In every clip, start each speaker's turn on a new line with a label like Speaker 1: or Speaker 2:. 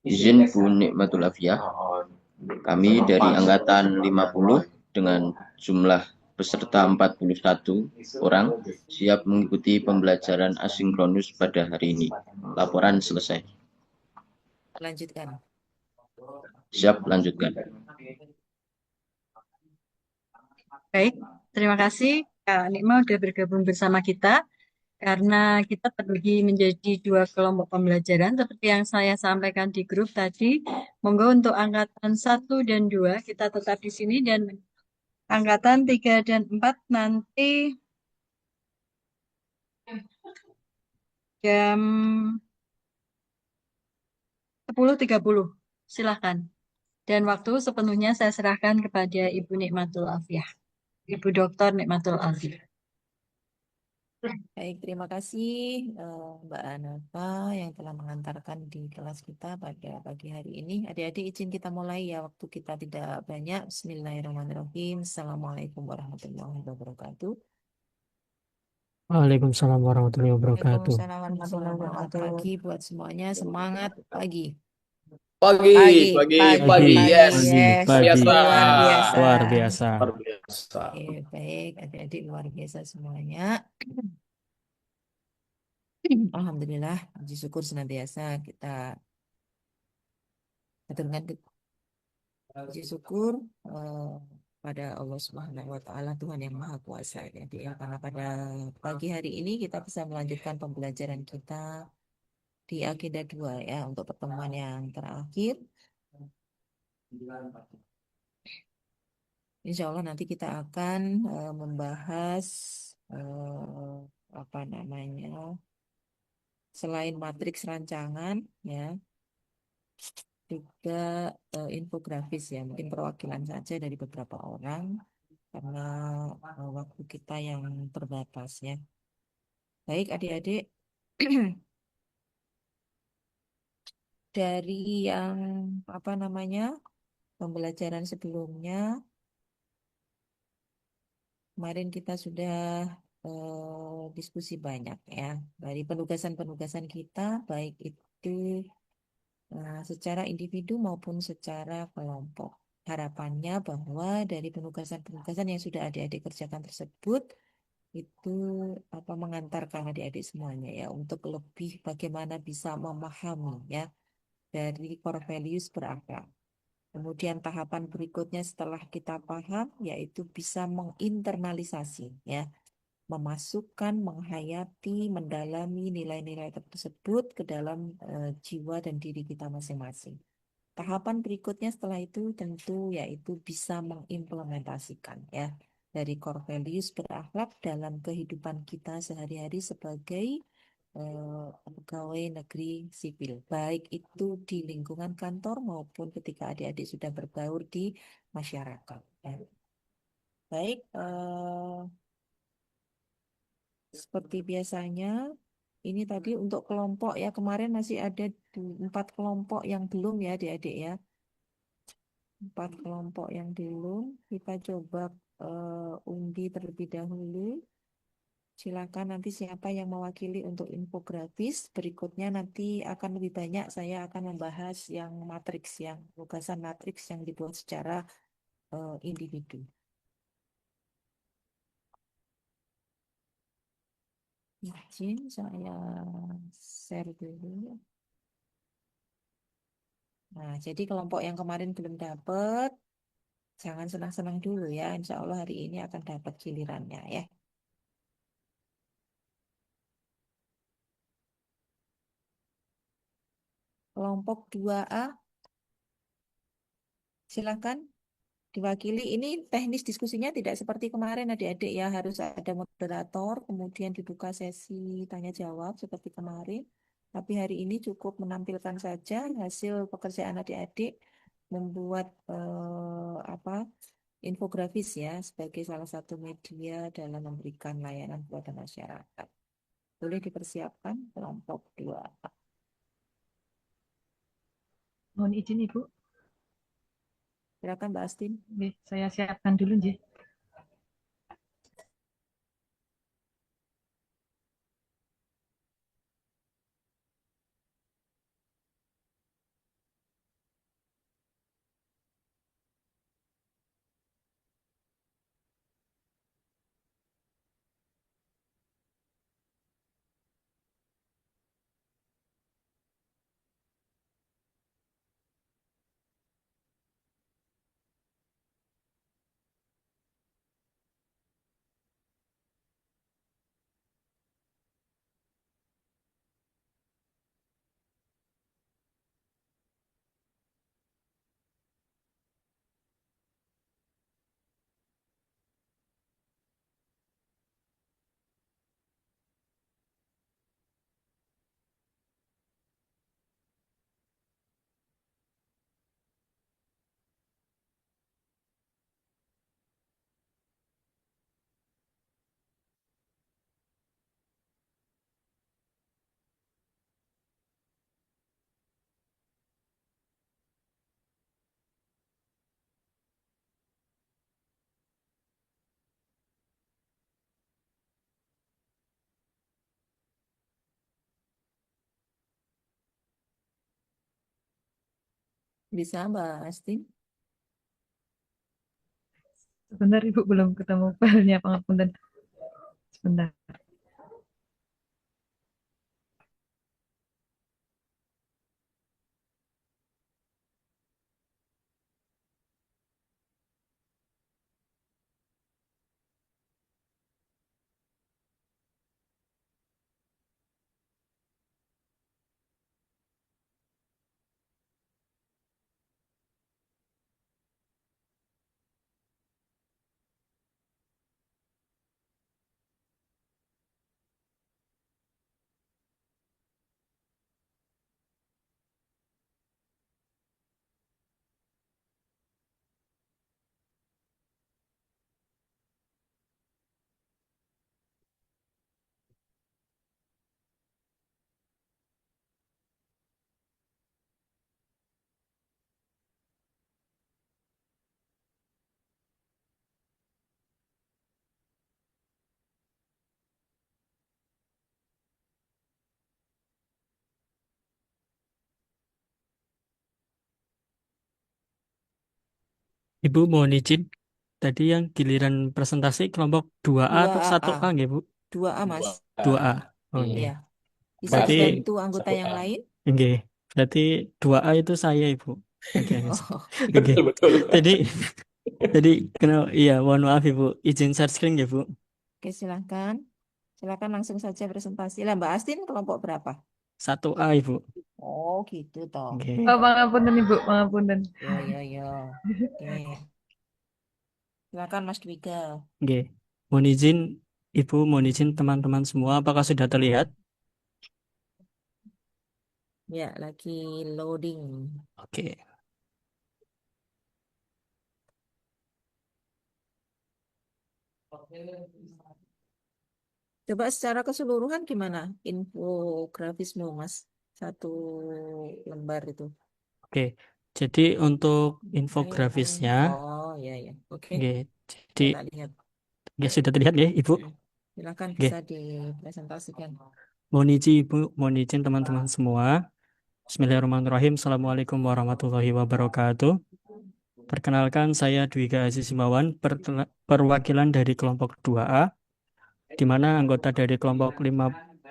Speaker 1: Izin Bu Nikmatul Afiyah, kami dari Angkatan 50 dengan jumlah peserta 41 orang siap mengikuti pembelajaran asinkronus pada hari ini. Laporan selesai.
Speaker 2: Lanjutkan.
Speaker 1: Siap, lanjutkan.
Speaker 3: Baik, terima kasih Kak Nikma sudah bergabung bersama kita. Karena kita terbagi menjadi dua kelompok pembelajaran, seperti yang saya sampaikan di grup tadi, monggo untuk angkatan 1 dan 2 kita tetap di sini, dan angkatan 3 dan 4 nanti jam 10.30. Silahkan. Dan waktu sepenuhnya saya serahkan kepada Ibu Nikmatul Afiyah. Ibu Doktor Nikmatul Afiyah.
Speaker 2: Baik, terima kasih Mbak Anafa yang telah mengantarkan di kelas kita pada pagi hari ini. Adik-adik izin kita mulai ya, waktu kita tidak banyak. Bismillahirrahmanirrahim. Assalamualaikum warahmatullahi wabarakatuh.
Speaker 4: Waalaikumsalam warahmatullahi wabarakatuh.
Speaker 2: Waalaikumsalam warahmatullahi wabarakatuh. Selamat pagi buat semuanya. Semangat pagi.
Speaker 5: Pagi,
Speaker 2: Pagi,
Speaker 5: pagi,
Speaker 2: pagi,
Speaker 5: pagi,
Speaker 2: pagi,
Speaker 5: yes.
Speaker 2: yes.
Speaker 4: Pagi.
Speaker 5: Biasa.
Speaker 2: Luar biasa.
Speaker 4: Luar biasa.
Speaker 5: Luar biasa.
Speaker 2: Oke, baik, adik-adik luar biasa semuanya. Alhamdulillah, puji syukur senantiasa kita aturkan puji syukur pada Allah Subhanahu wa Ta'ala, Tuhan yang Maha Kuasa. Jadi ya, karena pada pagi hari ini kita bisa melanjutkan pembelajaran kita di agenda 2 ya, untuk pertemuan yang terakhir. Insya Allah nanti kita akan membahas apa namanya, selain matriks rancangan ya, juga infografis ya, mungkin perwakilan saja dari beberapa orang karena waktu kita yang terbatas ya. Baik adik-adik, dari yang apa namanya, pembelajaran sebelumnya kemarin kita sudah diskusi banyak ya dari penugasan-penugasan kita, baik itu secara individu maupun secara kelompok. Harapannya bahwa dari penugasan-penugasan yang sudah adik-adik kerjakan tersebut itu mengantarkan adik-adik semuanya ya untuk lebih bagaimana bisa memahami ya dari core values berakhlak. Kemudian tahapan berikutnya setelah kita paham yaitu bisa menginternalisasi ya, memasukkan, menghayati, mendalami nilai-nilai tersebut ke dalam jiwa dan diri kita masing-masing. Tahapan berikutnya setelah itu tentu yaitu bisa mengimplementasikan ya dari core values berakhlak dalam kehidupan kita sehari-hari sebagai pegawai negeri sipil, baik itu di lingkungan kantor maupun ketika adik-adik sudah berbaur di masyarakat ya. Baik, seperti biasanya, ini tadi untuk kelompok ya, kemarin masih ada 4 kelompok yang belum ya adik-adik ya. 4 kelompok yang belum, kita coba undi terlebih dahulu. Silakan nanti siapa yang mewakili untuk infografis. Berikutnya nanti akan lebih banyak, saya akan membahas yang matriks, yang tugasan matriks yang dibuat secara individu. Izin saya share dulu. Nah, jadi kelompok yang kemarin belum dapat, jangan senang-senang dulu ya. Insya Allah hari ini akan dapat gilirannya ya. Kelompok 2A, silakan diwakili. Ini teknis diskusinya tidak seperti kemarin adik-adik ya. Harus ada moderator, kemudian dibuka sesi tanya jawab seperti kemarin. Tapi hari ini cukup menampilkan saja hasil pekerjaan adik-adik membuat infografis ya sebagai salah satu media dalam memberikan layanan kepada masyarakat. Boleh dipersiapkan kelompok 2.
Speaker 3: Mohon izin Ibu.
Speaker 2: Silakan Mbak Astin.
Speaker 3: Saya siapkan dulu nggih.
Speaker 2: Bisa Mbak Astin?
Speaker 6: Sebentar Ibu belum ketemu filenya pangapunten. Sebentar.
Speaker 4: Ibu mohon izin, tadi yang giliran presentasi kelompok 2A atau
Speaker 2: 2AA.
Speaker 4: 1A nggih, Bu?
Speaker 2: 2A Mas.
Speaker 4: 2A. Oh,
Speaker 1: Iya.
Speaker 4: nggih.
Speaker 2: Iya. Bisa
Speaker 4: Berarti
Speaker 2: dibantu anggota yang lain?
Speaker 4: nggih. Berarti 2A itu saya, Ibu. Oke.
Speaker 2: Oh,
Speaker 4: Oke.
Speaker 5: Betul.
Speaker 4: Jadi iya, mohon maaf Ibu. Izin share screen ya, Bu.
Speaker 2: oke silakan. Silakan langsung saja presentasi. Lah Mbak Astin kelompok berapa?
Speaker 4: 1A, Ibu.
Speaker 2: Oh gitu toh.
Speaker 4: Oke.
Speaker 6: Oh, pangapunten Ibu, pangapunten.
Speaker 2: Yo. Oke. Silakan Mas Dwiga.
Speaker 4: Oke. Mohon izin Ibu, mohon izin teman-teman semua, apakah sudah terlihat?
Speaker 2: Ya, lagi loading.
Speaker 4: Oke.
Speaker 2: Coba secara keseluruhan gimana infografismu, Mas? Satu lembar itu.
Speaker 4: Oke. Jadi untuk infografisnya,
Speaker 2: Oh, iya. Oke,
Speaker 4: oke. Jadi
Speaker 2: saya tak lihat.
Speaker 4: ya sudah terlihat ya, Ibu.
Speaker 2: Silakan
Speaker 4: Oke.
Speaker 2: bisa dipresentasikan.
Speaker 4: Mohon izin Ibu, mohon izin teman-teman semua. Bismillahirrahmanirrahim. Assalamualaikum warahmatullahi wabarakatuh. Perkenalkan, saya Dwiga Aziz Himawan, perwakilan dari kelompok 2A, di mana anggota dari kelompok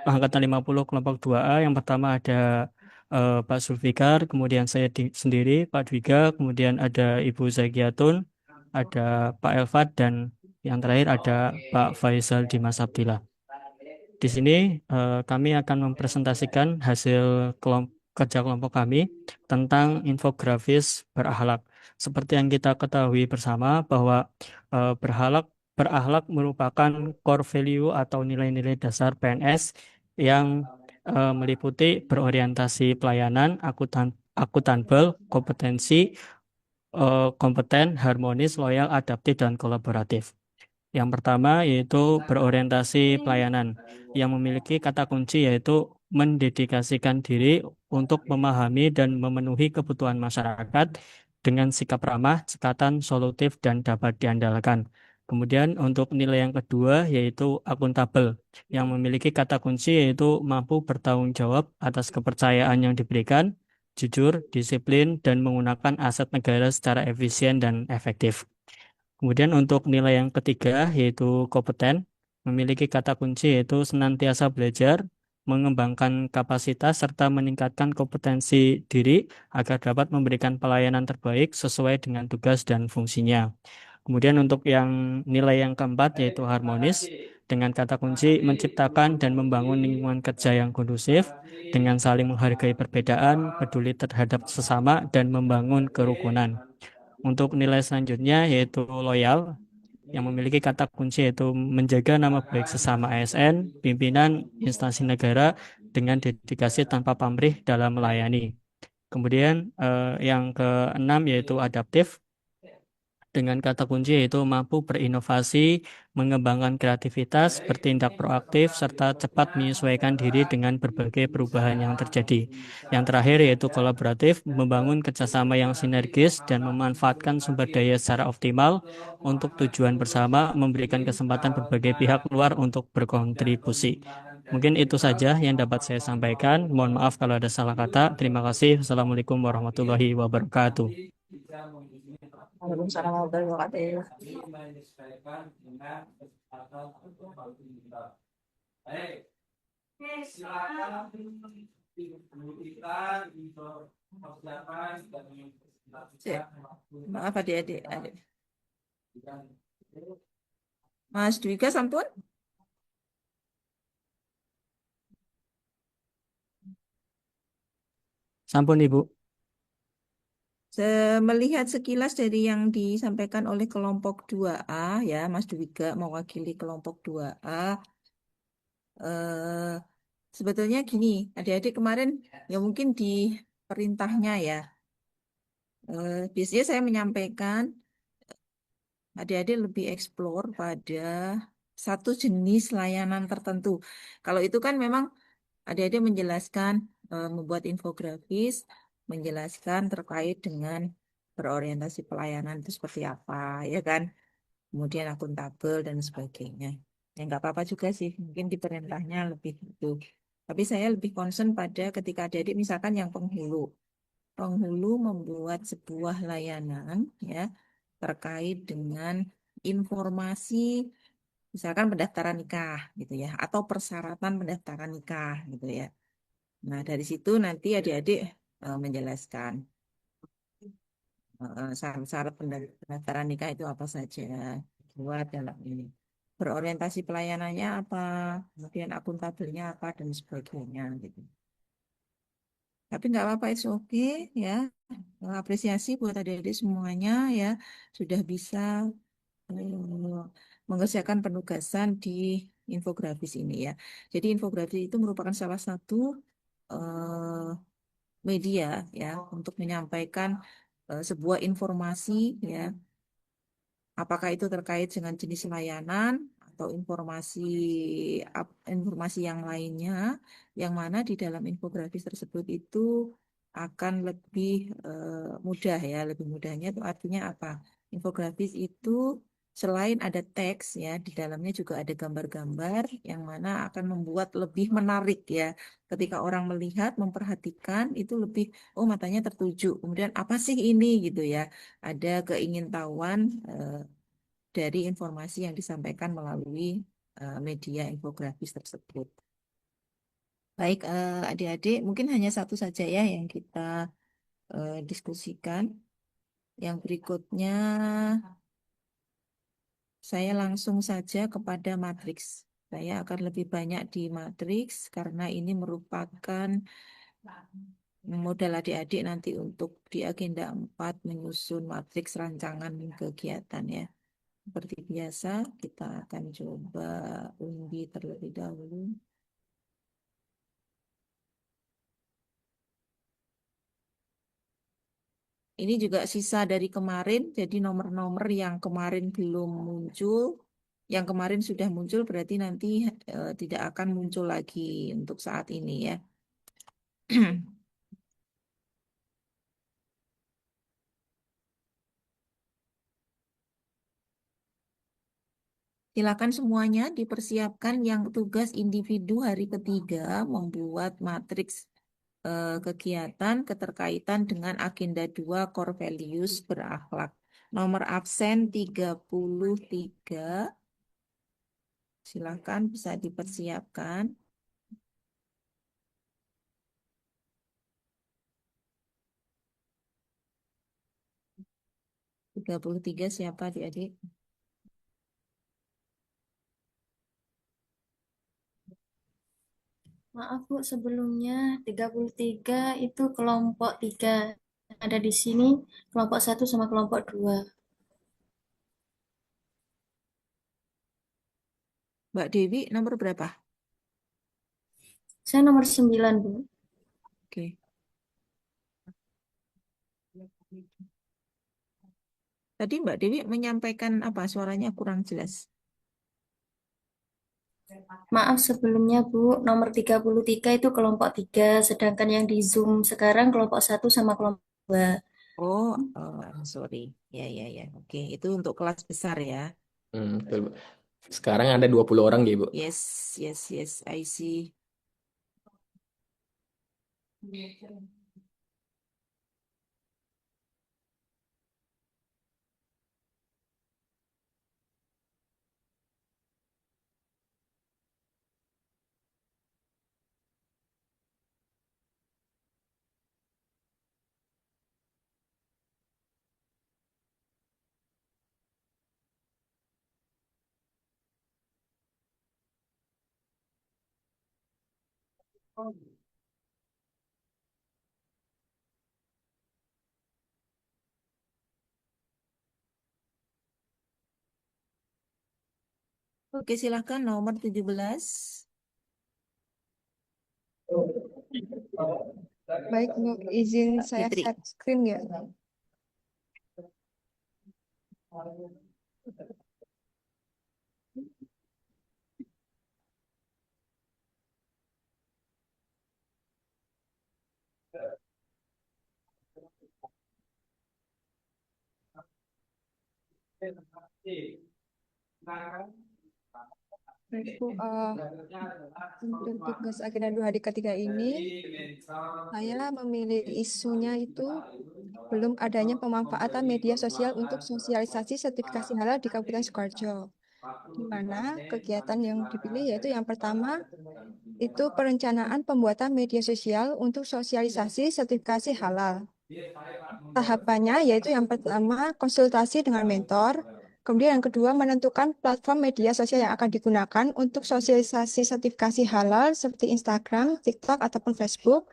Speaker 4: angkatan 50 kelompok 2A. Yang pertama ada Pak Zulfikar, kemudian saya sendiri, Pak Dwiga, kemudian ada Ibu Zakiatun, ada Pak Elfat, dan yang terakhir ada Pak Faisal Dimas Abdillah. Di sini kami akan mempresentasikan hasil kerja kelompok kami tentang infografis berakhlak. Seperti yang kita ketahui bersama bahwa berakhlak merupakan core value atau nilai-nilai dasar PNS yang meliputi berorientasi pelayanan, akuntabel, kompeten, harmonis, loyal, adaptif, dan kolaboratif. Yang pertama yaitu berorientasi pelayanan yang memiliki kata kunci yaitu mendedikasikan diri untuk memahami dan memenuhi kebutuhan masyarakat dengan sikap ramah, cekatan, solutif, dan dapat diandalkan. Kemudian untuk nilai yang kedua yaitu akuntabel yang memiliki kata kunci yaitu mampu bertanggung jawab atas kepercayaan yang diberikan, jujur, disiplin, dan menggunakan aset negara secara efisien dan efektif. Kemudian untuk nilai yang ketiga yaitu kompeten, memiliki kata kunci yaitu senantiasa belajar, mengembangkan kapasitas serta meningkatkan kompetensi diri agar dapat memberikan pelayanan terbaik sesuai dengan tugas dan fungsinya. Kemudian untuk yang nilai yang keempat yaitu harmonis, dengan kata kunci menciptakan dan membangun lingkungan kerja yang kondusif dengan saling menghargai perbedaan, peduli terhadap sesama, dan membangun kerukunan. Untuk nilai selanjutnya yaitu loyal, yang memiliki kata kunci yaitu menjaga nama baik sesama ASN, pimpinan, instansi negara dengan dedikasi tanpa pamrih dalam melayani. Kemudian yang keenam yaitu adaptif, dengan kata kunci yaitu mampu berinovasi, mengembangkan kreativitas, bertindak proaktif, serta cepat menyesuaikan diri dengan berbagai perubahan yang terjadi. Yang terakhir yaitu kolaboratif, membangun kerjasama yang sinergis dan memanfaatkan sumber daya secara optimal untuk tujuan bersama, memberikan kesempatan berbagai pihak luar untuk berkontribusi. Mungkin itu saja yang dapat saya sampaikan. Mohon maaf kalau ada salah kata. Terima kasih. Assalamualaikum warahmatullahi wabarakatuh.
Speaker 2: Waalaikumsalam warahmatullahi wabarakatuh. Cek. Maaf adik-adik. Mas Dwika sampun?
Speaker 4: Sampun Ibu.
Speaker 2: Melihat sekilas dari yang disampaikan oleh kelompok 2A ya, Mas Dwika mewakili kelompok 2A. Eh, sebetulnya gini, adik-adik kemarin ya mungkin di perintahnya ya. Biasanya saya menyampaikan adik-adik lebih eksplor pada satu jenis layanan tertentu. Kalau itu kan memang adik-adik menjelaskan, membuat infografis, menjelaskan terkait dengan berorientasi pelayanan itu seperti apa, ya kan? Kemudian akuntabel dan sebagainya. Ya nggak apa-apa juga sih, mungkin di perintahnya lebih itu. Tapi saya lebih concern pada ketika adik-adik misalkan yang penghulu. Penghulu membuat sebuah layanan ya terkait dengan informasi misalkan pendaftaran nikah gitu ya atau persyaratan pendaftaran nikah gitu ya. Nah, dari situ nanti adik-adik menjelaskan syarat-syarat pendaftaran nikah itu apa saja buat dalam ini. Berorientasi pelayanannya apa, kemudian akuntabelnya apa dan sebagainya gitu. Tapi nggak apa-apa, itu oke ya. Apresiasi buat adik-adik semuanya ya sudah bisa mengerjakan penugasan di infografis ini ya. Jadi infografis itu merupakan salah satu eh, media ya untuk menyampaikan sebuah informasi ya, apakah itu terkait dengan jenis layanan atau informasi yang lainnya, yang mana di dalam infografis tersebut itu akan lebih mudah ya, lebih mudahnya itu artinya apa? Infografis itu selain ada teks ya, di dalamnya juga ada gambar-gambar yang mana akan membuat lebih menarik ya. Ketika orang melihat, memperhatikan itu lebih, oh matanya tertuju. Kemudian apa sih ini gitu ya? Ada keingintahuan dari informasi yang disampaikan melalui media infografis tersebut. Baik, adik-adik, mungkin hanya satu saja ya yang kita diskusikan. Yang berikutnya, saya langsung saja kepada matriks. Saya akan lebih banyak di matriks karena ini merupakan modal adik-adik nanti untuk di agenda 4 menyusun matriks rancangan kegiatan ya. Seperti biasa, kita akan coba undi terlebih dahulu. Ini juga sisa dari kemarin, jadi nomor-nomor yang kemarin belum muncul, yang kemarin sudah muncul berarti nanti tidak akan muncul lagi untuk saat ini ya. Silakan semuanya dipersiapkan yang tugas individu hari ketiga membuat matriks kegiatan keterkaitan dengan agenda 2 core values berakhlak. Nomor absen 33. Silakan bisa dipersiapkan. 33 siapa adik-adik?
Speaker 7: Maaf Bu, sebelumnya 33 itu kelompok 3. Ada di sini kelompok 1 sama kelompok 2.
Speaker 2: Mbak Dewi nomor berapa?
Speaker 7: Saya nomor 9 Bu.
Speaker 2: Oke. Tadi Mbak Dewi menyampaikan apa? Suaranya kurang jelas.
Speaker 7: Maaf sebelumnya Bu, nomor 33 itu kelompok 3, sedangkan yang di Zoom sekarang kelompok 1 sama kelompok 2.
Speaker 2: Oh, sorry. Ya, ya, ya. Oke, itu untuk kelas besar ya.
Speaker 5: Betul. Sekarang ada 20 orang ya, Bu.
Speaker 2: Yes, yes, yes, I see. Oke, silahkan nomor 17.
Speaker 8: Baik, Bu, izin
Speaker 2: Kak
Speaker 8: saya
Speaker 2: Fitri.
Speaker 8: share screen ya. Baik, Bu, untuk tugas agenda 2 hari ketiga ini, saya memilih isunya itu belum adanya pemanfaatan media sosial untuk sosialisasi sertifikasi halal di Kabupaten Sukoharjo. Di mana kegiatan yang dipilih yaitu yang pertama itu perencanaan pembuatan media sosial untuk sosialisasi sertifikasi halal. Tahapannya yaitu yang pertama konsultasi dengan mentor, kemudian yang kedua menentukan platform media sosial yang akan digunakan untuk sosialisasi sertifikasi halal seperti Instagram, TikTok, ataupun Facebook.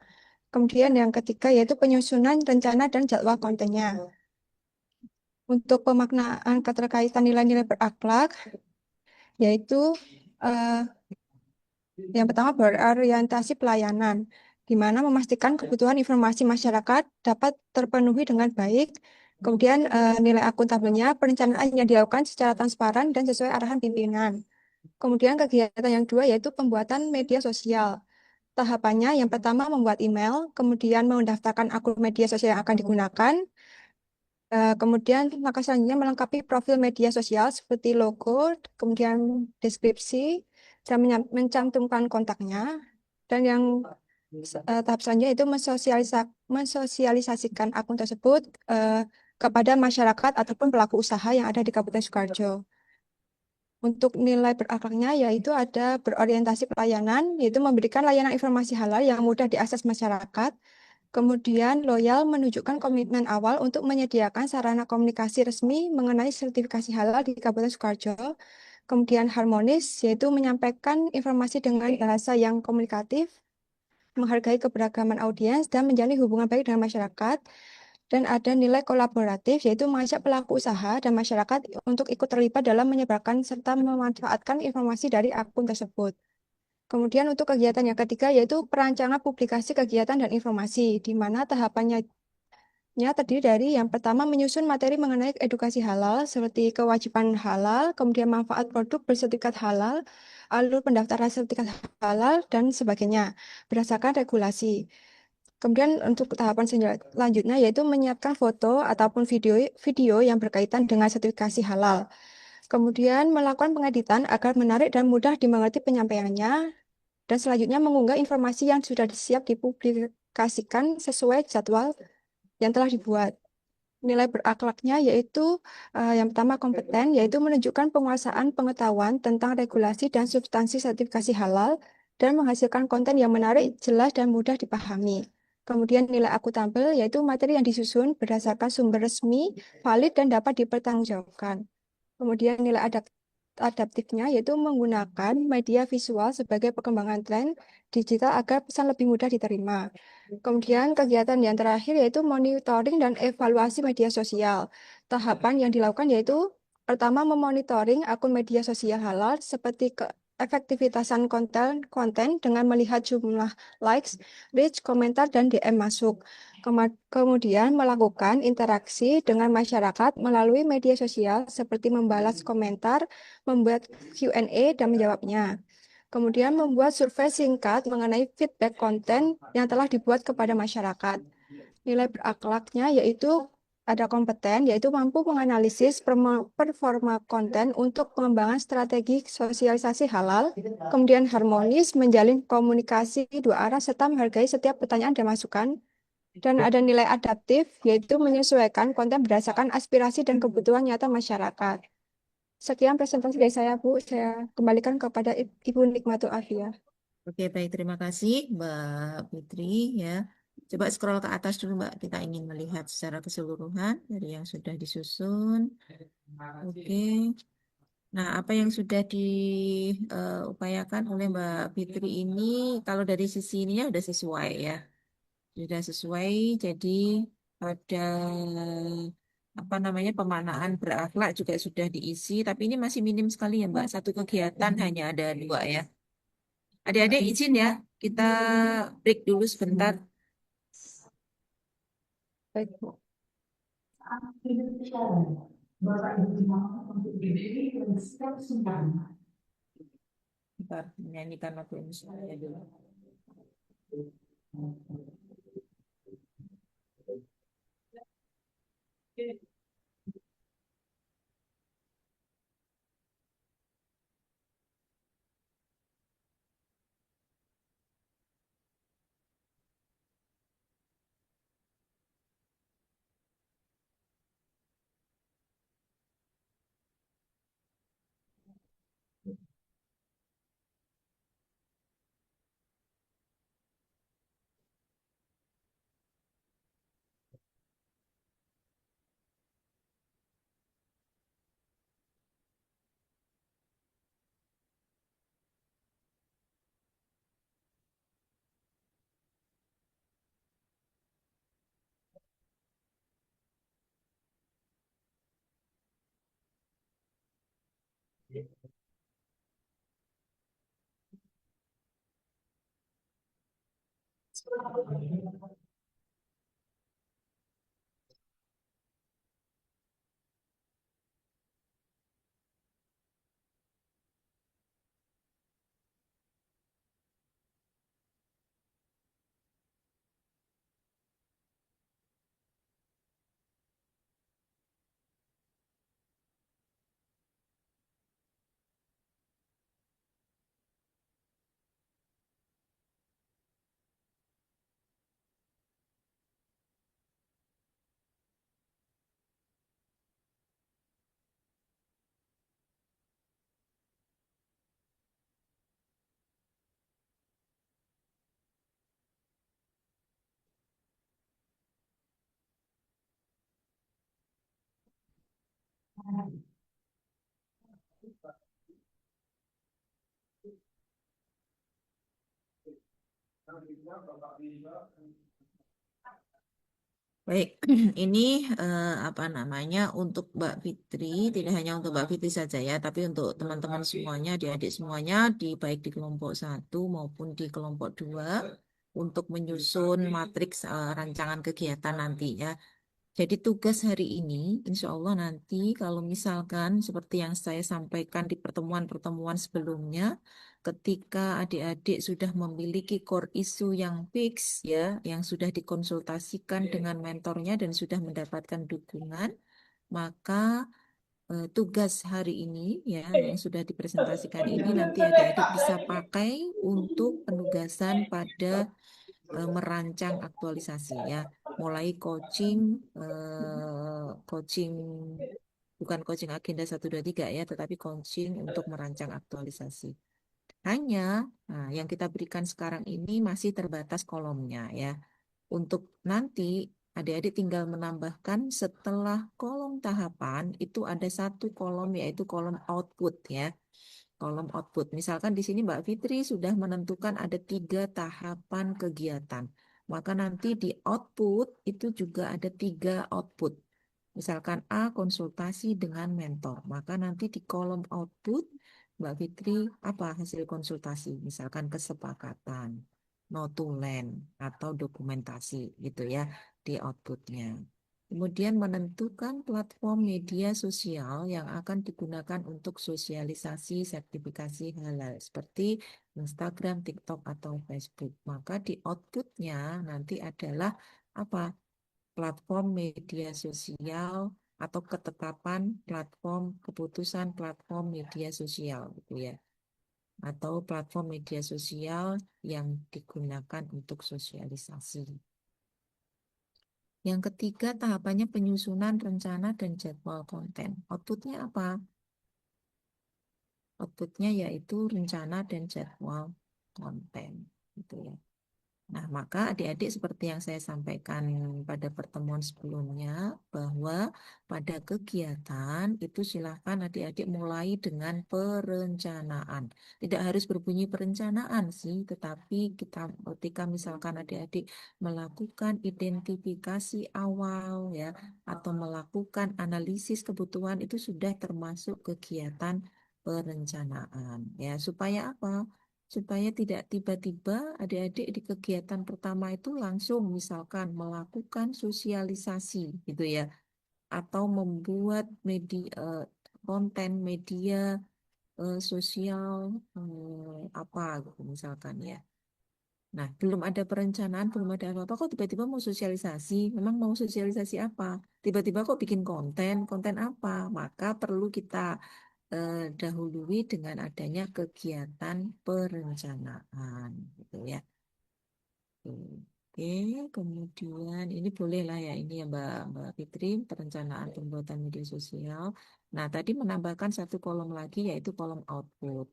Speaker 8: Kemudian yang ketiga yaitu penyusunan rencana dan jadwal kontennya. Untuk pemaknaan keterkaitan nilai-nilai berakhlak, yaitu eh, yang pertama berorientasi pelayanan, di mana memastikan kebutuhan informasi masyarakat dapat terpenuhi dengan baik. Kemudian nilai akuntabelnya, perencanaan yang dilakukan secara transparan dan sesuai arahan pimpinan. Kemudian kegiatan yang kedua yaitu pembuatan media sosial. Tahapannya yang pertama membuat email, kemudian mendaftarkan akun media sosial yang akan digunakan. Kemudian langkah selanjutnya melengkapi profil media sosial seperti logo, kemudian deskripsi, dan mencantumkan kontaknya. Dan yang tahap selanjutnya itu mensosialisasikan akun tersebut kepada masyarakat ataupun pelaku usaha yang ada di Kabupaten Sukoharjo. Untuk nilai berakhlaknya yaitu ada berorientasi pelayanan, yaitu memberikan layanan informasi halal yang mudah diakses masyarakat. Kemudian loyal menunjukkan komitmen awal untuk menyediakan sarana komunikasi resmi mengenai sertifikasi halal di Kabupaten Sukoharjo. Kemudian harmonis, yaitu menyampaikan informasi dengan bahasa yang komunikatif, menghargai keberagaman audiens, dan menjalin hubungan baik dengan masyarakat. Dan ada nilai kolaboratif, yaitu mengajak pelaku usaha dan masyarakat untuk ikut terlibat dalam menyebarkan serta memanfaatkan informasi dari akun tersebut. Kemudian untuk kegiatan yang ketiga yaitu perancangan publikasi kegiatan dan informasi, di mana tahapannya terdiri dari yang pertama menyusun materi mengenai edukasi halal seperti kewajiban halal, kemudian manfaat produk bersertifikat halal, alur pendaftaran sertifikat halal, dan sebagainya berdasarkan regulasi. Kemudian untuk tahapan selanjutnya yaitu menyiapkan foto ataupun video yang berkaitan dengan sertifikasi halal. Kemudian melakukan pengeditan agar menarik dan mudah dimengerti penyampaiannya. Dan selanjutnya mengunggah informasi yang sudah siap dipublikasikan sesuai jadwal yang telah dibuat. Nilai berakhlaknya yaitu yang pertama kompeten, yaitu menunjukkan penguasaan pengetahuan tentang regulasi dan substansi sertifikasi halal dan menghasilkan konten yang menarik, jelas, dan mudah dipahami. Kemudian nilai akuntabel yaitu materi yang disusun berdasarkan sumber resmi, valid, dan dapat dipertanggungjawabkan. Kemudian nilai adaptifnya yaitu menggunakan media visual sebagai perkembangan tren digital agar pesan lebih mudah diterima. Kemudian kegiatan yang terakhir yaitu monitoring dan evaluasi media sosial. Tahapan yang dilakukan yaitu pertama memonitoring akun media sosial halal seperti efektivitasan konten dengan melihat jumlah likes, reach, komentar, dan DM masuk. Kemudian melakukan interaksi dengan masyarakat melalui media sosial seperti membalas komentar, membuat Q&A, dan menjawabnya. Kemudian membuat survei singkat mengenai feedback konten yang telah dibuat kepada masyarakat. Nilai berakhlaknya yaitu ada kompeten, yaitu mampu menganalisis performa konten untuk pengembangan strategi sosialisasi halal, kemudian harmonis, menjalin komunikasi dua arah, serta menghargai setiap pertanyaan dan masukan. Dan ada nilai adaptif, yaitu menyesuaikan konten berdasarkan aspirasi dan kebutuhan nyata masyarakat. Sekian presentasi dari saya, Bu. Saya kembalikan kepada Ibu Nikmatul Afia.
Speaker 2: Oke, baik. Terima kasih, Mbak Fitri. Ya, coba scroll ke atas dulu, Mbak. Kita ingin melihat secara keseluruhan dari yang sudah disusun. Oke. Nah, apa yang sudah diupayakan oleh Mbak Fitri ini, kalau dari sisi ininya sudah sesuai ya. Sudah sesuai, jadi pada apa namanya pemaknaan berakhlak juga sudah diisi, tapi ini masih minim sekali ya Mbak. Satu kegiatan hanya ada 2 ya. Adik-adik izin ya, kita break dulu sebentar.
Speaker 8: Baik, Bu.
Speaker 2: Bentar, menyanyikan lagu ini saya dulu. Baik, ini apa namanya untuk Mbak Fitri, tidak hanya untuk Mbak Fitri saja ya, tapi untuk teman-teman semuanya, adik-adik semuanya, baik di kelompok 1 maupun di kelompok 2, untuk menyusun matriks rancangan kegiatan nanti ya. Jadi tugas hari ini, insya Allah nanti kalau misalkan seperti yang saya sampaikan di pertemuan-pertemuan sebelumnya, ketika adik-adik sudah memiliki core isu yang fix ya, yang sudah dikonsultasikan dengan mentornya dan sudah mendapatkan dukungan, maka tugas hari ini ya yang sudah dipresentasikan ini nanti adik-adik bisa pakai untuk penugasan pada merancang aktualisasi ya, mulai coaching bukan coaching agenda 1 2 3 ya, tetapi coaching untuk merancang aktualisasi. Hanya yang kita berikan sekarang ini masih terbatas kolomnya ya. Untuk nanti adik-adik tinggal menambahkan setelah kolom tahapan itu ada 1 kolom yaitu kolom output ya. Kolom output. Misalkan di sini Mbak Fitri sudah menentukan ada 3 tahapan kegiatan. Maka nanti di output itu juga ada 3 output. Misalkan A, konsultasi dengan mentor. Maka nanti di kolom output Mbak Fitri apa hasil konsultasi? Misalkan kesepakatan, notulen, atau dokumentasi gitu ya di outputnya. Kemudian menentukan platform media sosial yang akan digunakan untuk sosialisasi sertifikasi halal seperti Instagram, TikTok, atau Facebook. Maka di outputnya nanti adalah apa? platform media sosial atau ketetapan platform keputusan platform media sosial gitu ya, atau platform media sosial yang digunakan untuk sosialisasi. Yang ketiga, tahapannya penyusunan rencana dan jadwal konten. Outputnya apa? Outputnya yaitu rencana dan jadwal konten gitu ya. Nah, maka adik-adik seperti yang saya sampaikan pada pertemuan sebelumnya, bahwa pada kegiatan itu silahkan adik-adik mulai dengan perencanaan. Tidak harus berbunyi perencanaan sih, tetapi ketika misalkan adik-adik melakukan identifikasi awal ya, atau melakukan analisis kebutuhan itu sudah termasuk kegiatan perencanaan ya. Supaya apa? Supaya tidak tiba-tiba adik-adik di kegiatan pertama itu langsung misalkan melakukan sosialisasi gitu ya, atau membuat konten media sosial apa gitu misalkan ya. Nah, belum ada perencanaan, belum ada apa-apa, kok tiba-tiba mau sosialisasi? Memang mau sosialisasi apa? Tiba-tiba kok bikin konten, konten apa? Maka perlu kita dahului dengan adanya kegiatan perencanaan, gitu ya. Oke, kemudian ini bolehlah ya ini ya Mbak Fitri, perencanaan pembuatan media sosial. Nah, tadi menambahkan satu kolom lagi yaitu kolom output.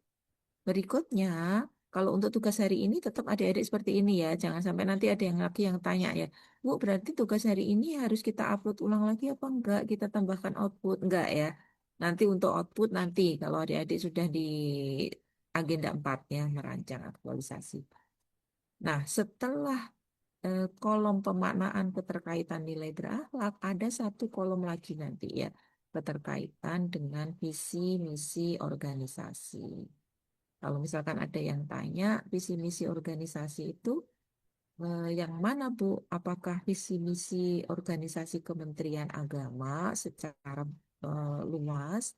Speaker 2: Berikutnya, kalau untuk tugas hari ini tetap adik-adik seperti ini ya. Jangan sampai nanti ada yang lagi yang tanya ya, Bu, berarti tugas hari ini harus kita upload ulang lagi apa enggak? Kita tambahkan output enggak ya? Nanti untuk output nanti kalau adik-adik sudah di agenda 4 ya, merancang aktualisasi. Nah, setelah kolom pemaknaan keterkaitan nilai berakhlak, ada satu kolom lagi nanti ya, keterkaitan dengan visi misi organisasi. Kalau misalkan ada yang tanya, visi misi organisasi itu yang mana Bu? Apakah visi misi organisasi Kementerian Agama secara luas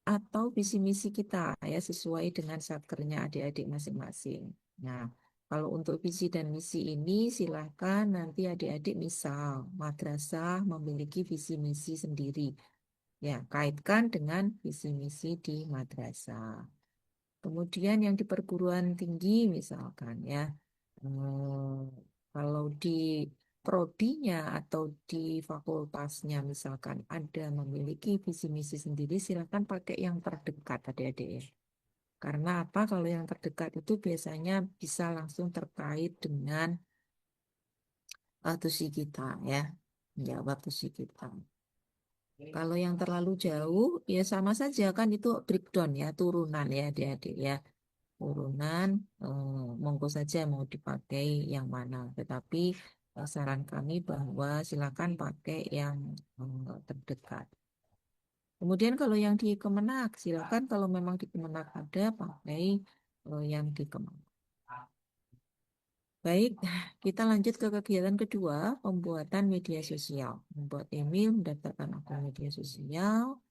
Speaker 2: atau visi misi kita ya sesuai dengan satkernya adik-adik masing-masing. Nah, kalau untuk visi dan misi ini silahkan nanti adik-adik misal madrasah memiliki visi misi sendiri. Ya, kaitkan dengan visi misi di madrasah. Kemudian yang di perguruan tinggi misalkan ya, kalau di prodinya atau di fakultasnya misalkan ada memiliki visi misi sendiri, silakan pakai yang terdekat adik-adik ya. Karena apa? Kalau yang terdekat itu biasanya bisa langsung terkait dengan tusi kita ya, menjawab tusi kita. Kalau yang terlalu jauh ya sama saja kan itu breakdown ya, turunan ya adik-adik ya. Urunan monggo saja mau dipakai yang mana. Tetapi saran kami bahwa silakan pakai yang terdekat. Kemudian kalau yang di Kemenak, silakan kalau memang di Kemenak ada pakai yang di Kemenak. Baik, kita lanjut ke kegiatan kedua, pembuatan media sosial. Membuat email, mendaftarkan akun media sosial.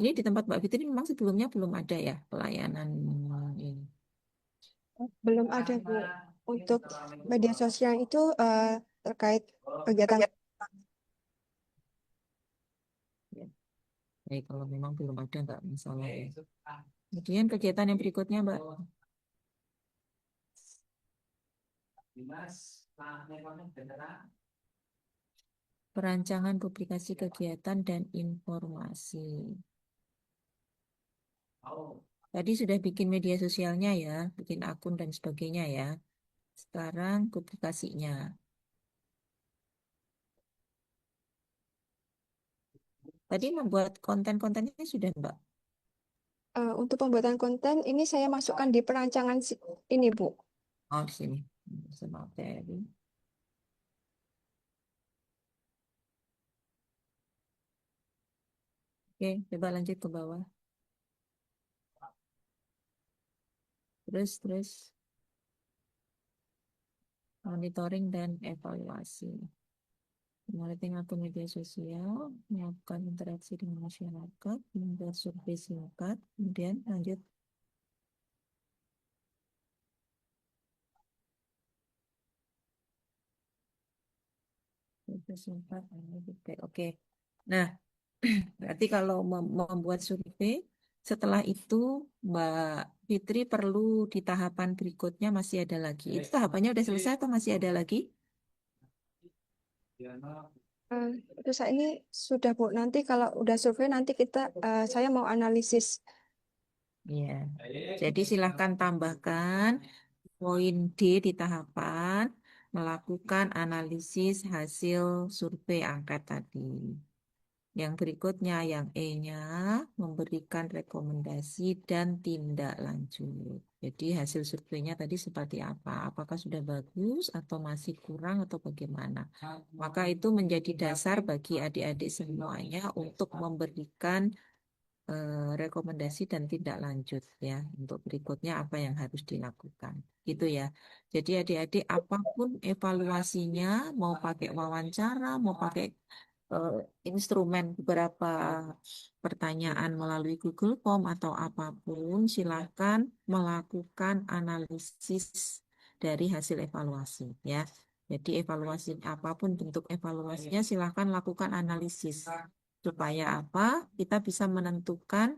Speaker 2: Ini di tempat Mbak Fitri memang sebelumnya belum ada ya pelayanan ini.
Speaker 8: Belum ada, Bu. Untuk media sosial itu terkait kegiatan.
Speaker 2: Ya. Baik, kalau memang belum ada nggak masalah ya. Kemudian kegiatan yang berikutnya, Mbak. Perancangan publikasi kegiatan dan informasi. Tadi sudah bikin media sosialnya ya, bikin akun dan sebagainya ya. Sekarang publikasinya. Tadi membuat konten-kontennya sudah, Mbak.
Speaker 8: Untuk pembuatan konten ini saya masukkan di perancangan ini, Bu.
Speaker 2: Oh, di sini. Materi. Oke, coba lanjut ke bawah. Terus. Monitoring dan evaluasi. Monitoring akun media sosial, melakukan interaksi dengan masyarakat, membuat survei singkat, kemudian lanjut. 4 feedback. Oke. Nah, berarti kalau membuat survei, setelah itu Mbak Fitri perlu di tahapan berikutnya masih ada lagi. Itu tahapannya udah selesai atau masih ada lagi?
Speaker 8: Itu saya ini sudah Bu. Nanti kalau udah survei nanti saya mau analisis.
Speaker 2: Iya. Jadi silahkan tambahkan poin D di tahapan melakukan analisis hasil survei angket tadi. Yang berikutnya, yang E-nya, memberikan rekomendasi dan tindak lanjut. Jadi hasil surveinya tadi seperti apa? Apakah sudah bagus atau masih kurang atau bagaimana? Maka itu menjadi dasar bagi adik-adik semuanya untuk memberikan rekomendasi dan tindak lanjut ya untuk berikutnya apa yang harus dilakukan gitu ya. Jadi adik-adik apapun evaluasinya mau pakai wawancara, mau pakai eh, instrumen beberapa pertanyaan melalui Google Form atau apapun, silakan melakukan analisis dari hasil evaluasi ya. Jadi evaluasi apapun bentuk evaluasinya silakan lakukan analisis supaya apa? Kita bisa menentukan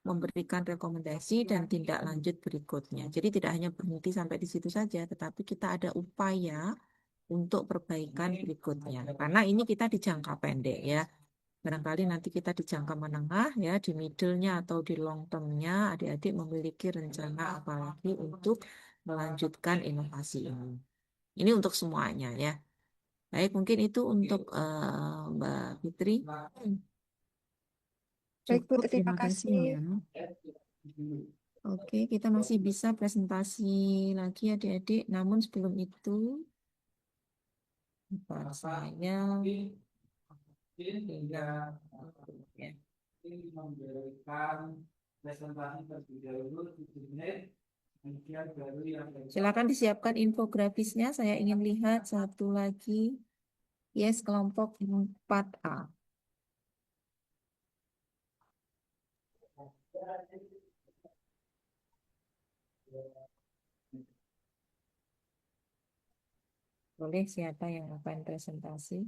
Speaker 2: memberikan rekomendasi dan tindak lanjut berikutnya. Jadi tidak hanya berhenti sampai di situ saja, tetapi kita ada upaya untuk perbaikan berikutnya. Karena ini kita di jangka pendek ya. Barangkali nanti kita di jangka menengah ya, di middle-nya atau di long term-nya, adik-adik memiliki rencana apalagi untuk melanjutkan inovasi ini. Ini untuk semuanya ya. Baik, mungkin itu untuk Mbak Fitri.
Speaker 8: Baik Bu,
Speaker 2: Cukup,
Speaker 8: terima
Speaker 2: terima kasih
Speaker 8: kasih.
Speaker 2: ya. Oke, kita masih bisa presentasi lagi adik-adik. Namun sebelum itu, saya ya. Silakan disiapkan infografisnya. Saya ingin lihat satu lagi. Yes, kelompok 4A. Boleh siapa yang akan presentasi?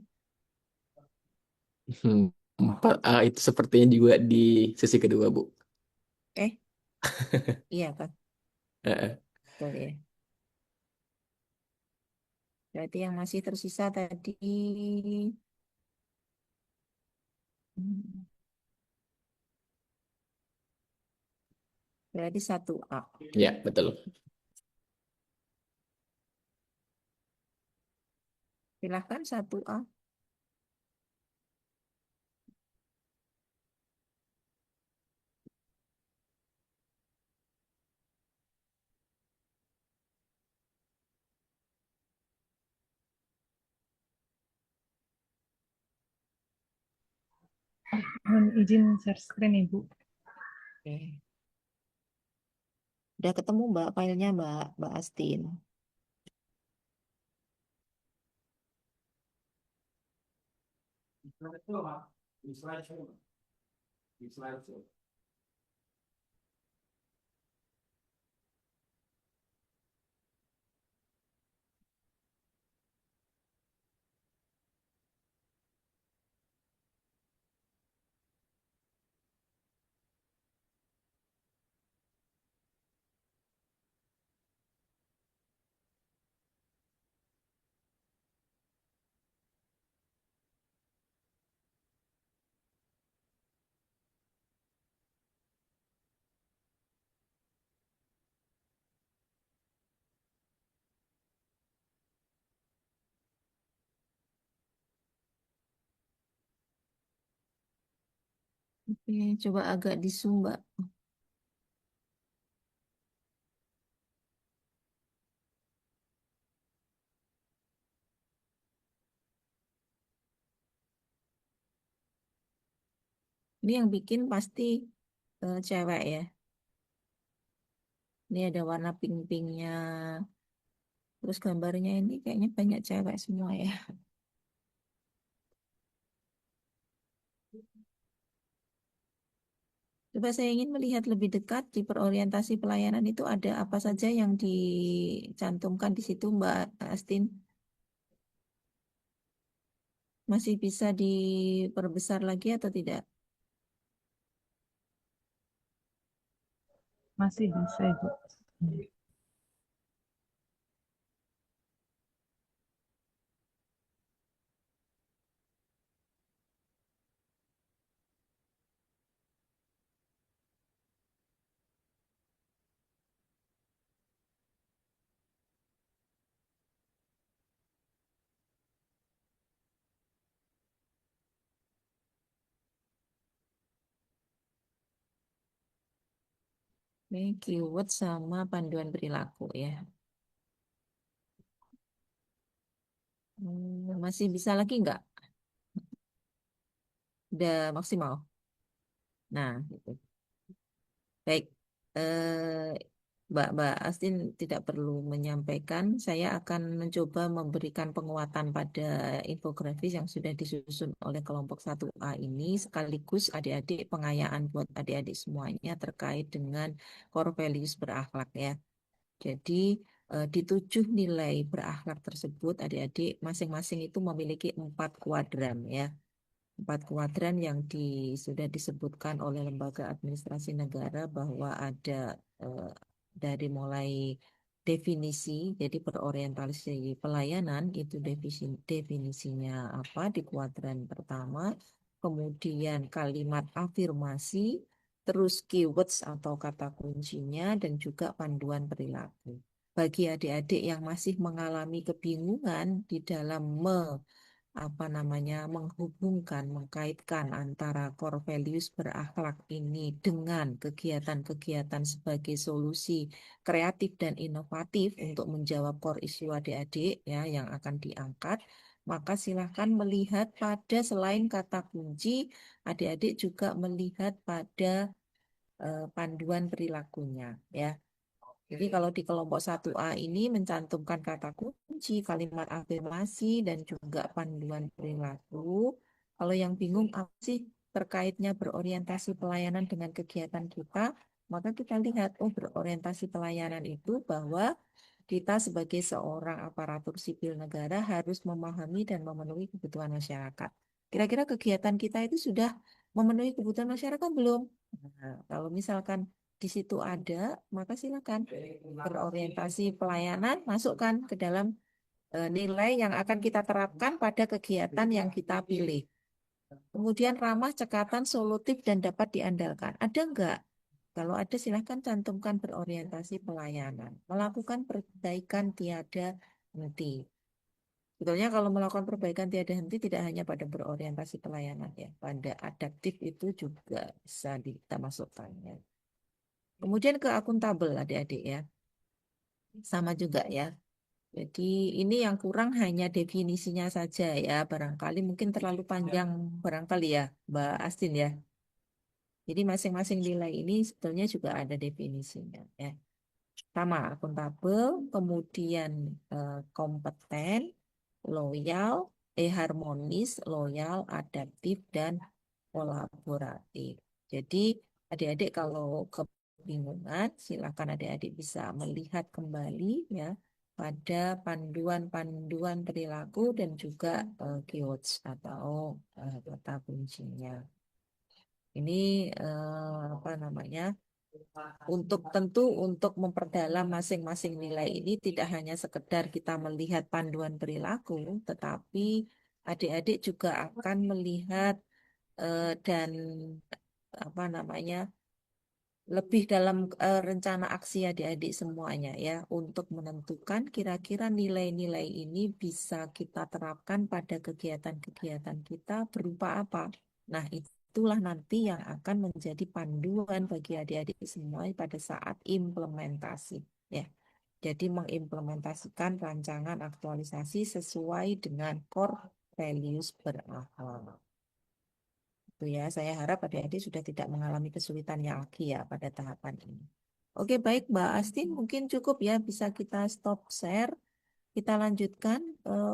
Speaker 5: 4A itu sepertinya juga di sesi kedua, Bu.
Speaker 2: Eh, iya kan?
Speaker 5: Eh,
Speaker 2: Betul ya. Berarti yang masih tersisa tadi. Berarti 1A.
Speaker 5: Ya, betul.
Speaker 2: Silahkan 1A.
Speaker 6: Mohon izin share screen Ibu.
Speaker 2: Oke. Udah ketemu Mbak filenya Mbak Astin. Oke, coba agak di zoom Mbak. Ini yang bikin pasti cewek ya. Ini ada warna pink-pinknya. Terus gambarnya ini kayaknya banyak cewek semua ya. Coba saya ingin melihat lebih dekat di perorientasi pelayanan itu ada apa saja yang dicantumkan di situ Mbak Astin. Masih bisa diperbesar lagi atau tidak?
Speaker 6: Masih bisa, Ibu.
Speaker 2: Oke, keyword sama panduan perilaku ya. Masih bisa lagi nggak? Udah maksimal. Nah, gitu. Baik, Mbak Astin tidak perlu menyampaikan. Saya akan mencoba memberikan penguatan pada infografis yang sudah disusun oleh kelompok 1A ini, sekaligus adik-adik pengayaan buat adik-adik semuanya terkait dengan core values berakhlak ya. Jadi di 7 nilai berakhlak tersebut, adik-adik masing-masing itu memiliki 4 kuadran ya. 4 kuadran yang sudah disebutkan oleh Lembaga Administrasi Negara bahwa ada eh, dari mulai definisi, jadi berorientasi pelayanan itu definisinya apa di kuadran pertama, kemudian kalimat afirmasi, terus keywords atau kata kuncinya, dan juga panduan perilaku. Bagi adik-adik yang masih mengalami kebingungan di dalam menghubungkan, mengkaitkan antara core values berakhlak ini dengan kegiatan-kegiatan sebagai solusi kreatif dan inovatif untuk menjawab core issue adik-adik ya yang akan diangkat, maka silahkan melihat pada selain kata kunci, adik-adik juga melihat pada panduan perilakunya ya. Jadi kalau di kelompok 1A ini mencantumkan kata kunci, kalimat afirmasi, dan juga panduan perilaku. Kalau yang bingung apa sih terkaitnya berorientasi pelayanan dengan kegiatan kita, maka kita lihat, oh berorientasi pelayanan itu bahwa kita sebagai seorang aparatur sipil negara harus memahami dan memenuhi kebutuhan masyarakat. Kira-kira kegiatan kita itu sudah memenuhi kebutuhan masyarakat belum? Nah, kalau misalkan di situ ada, maka silakan berorientasi pelayanan, masukkan ke dalam nilai yang akan kita terapkan pada kegiatan yang kita pilih. Kemudian ramah, cekatan, solutif, dan dapat diandalkan. Ada enggak? Kalau ada, silakan cantumkan berorientasi pelayanan. Melakukan perbaikan tiada henti. Sebetulnya kalau melakukan perbaikan tiada henti tidak hanya pada berorientasi pelayanan ya, pada adaptif itu juga bisa kita masukkan ya. Kemudian ke akuntabel adik-adik ya. Sama juga ya. Jadi ini yang kurang hanya definisinya saja ya. Barangkali mungkin terlalu panjang barangkali ya Mbak Astin ya. Jadi masing-masing nilai ini sebetulnya juga ada definisinya ya. Sama akuntabel, kemudian kompeten, loyal, harmonis, loyal, adaptif, dan kolaboratif. Jadi adik-adik kalau kebingungan, silakan adik-adik bisa melihat kembali ya pada panduan-panduan perilaku dan juga keywords atau kata kuncinya. Ini apa namanya? Untuk memperdalam masing-masing nilai ini tidak hanya sekedar kita melihat panduan perilaku, tetapi adik-adik juga akan melihat dan apa namanya lebih dalam rencana aksi adik-adik semuanya ya untuk menentukan kira-kira nilai-nilai ini bisa kita terapkan pada kegiatan-kegiatan kita berupa apa. Nah, itulah nanti yang akan menjadi panduan bagi adik-adik semua pada saat implementasi ya. Jadi mengimplementasikan rancangan aktualisasi sesuai dengan core values berakhlak. Itu ya, saya harap adik-adik sudah tidak mengalami kesulitannya lagi ya pada tahapan ini. Oke, baik Mbak Astin, mungkin cukup ya bisa kita stop share. Kita lanjutkan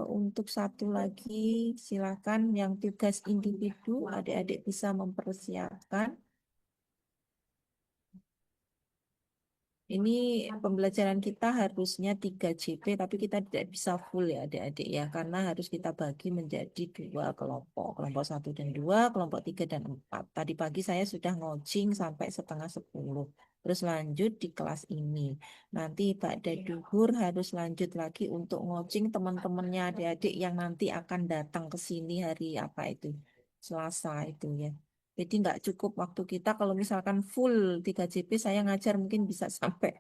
Speaker 2: untuk satu lagi, silakan yang tugas individu, adik-adik bisa mempersiapkan. Ini pembelajaran kita harusnya 3 JP, tapi kita tidak bisa full ya adik-adik ya, karena harus kita bagi menjadi 2 kelompok. Kelompok 1 dan 2, kelompok 3 dan 4. Tadi pagi saya sudah ngocing sampai setengah 10. Terus lanjut di kelas ini. Nanti pada duhur harus lanjut lagi untuk ngocing teman-temannya adik-adik yang nanti akan datang ke sini hari apa itu? Selasa itu ya. Jadi nggak cukup waktu kita kalau misalkan full 3 JP saya ngajar mungkin bisa sampai.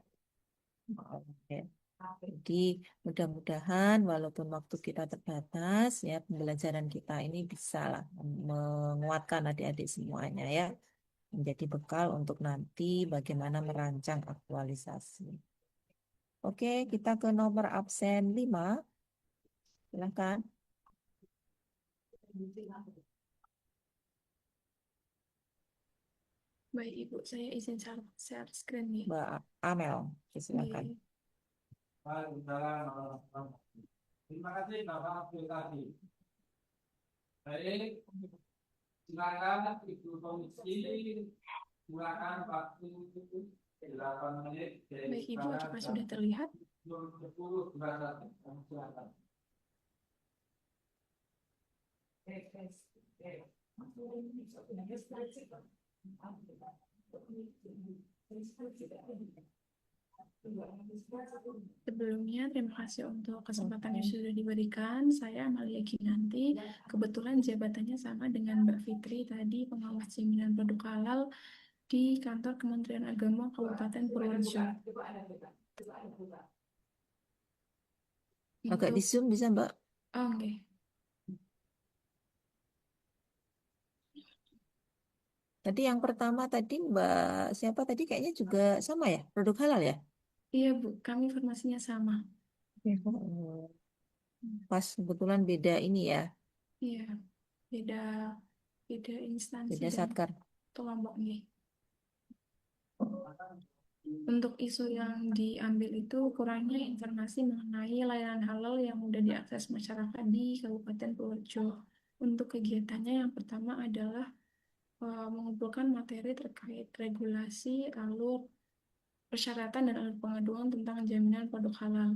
Speaker 2: Oke. Jadi mudah-mudahan walaupun waktu kita terbatas ya pembelajaran kita ini bisa lah menguatkan adik-adik semuanya ya. Menjadi bekal untuk nanti bagaimana merancang aktualisasi. Oke, kita ke nomor absen 5. Silakan.
Speaker 9: Baik, Ibu, saya izin share screen nih.
Speaker 2: Mbak Amel, silakan.
Speaker 9: Baik.
Speaker 10: Terima kasih Bapak Abdul Tadi. Baik, silakan Ibu Komisi, silakan waktu 8 menit.
Speaker 9: Baik, Ibu, apakah sudah terlihat?
Speaker 10: 10, silakan.
Speaker 9: Sebelumnya, terima kasih untuk kesempatan yang sudah diberikan. Saya Amalia Kinanti. Kebetulan jabatannya sama dengan Mbak Fitri tadi, pengawas jaminan produk halal di kantor Kementerian Agama Kabupaten Purworejo.
Speaker 2: Agak di zoom bisa Mbak?
Speaker 9: Oh, oke.
Speaker 2: Tadi yang pertama tadi Mbak siapa tadi kayaknya juga sama ya, produk halal ya?
Speaker 9: Iya, Bu, kami informasinya sama.
Speaker 2: Oh, pas kebetulan beda ini ya,
Speaker 9: Iya, beda instansi
Speaker 2: beda
Speaker 9: dan
Speaker 2: satkar.
Speaker 9: kelompok nih. Untuk isu yang diambil itu kurangnya informasi mengenai layanan halal yang mudah diakses masyarakat di Kabupaten Purworejo. Untuk kegiatannya yang pertama adalah mengumpulkan materi terkait regulasi, alur persyaratan dan alur pengaduan tentang jaminan produk halal.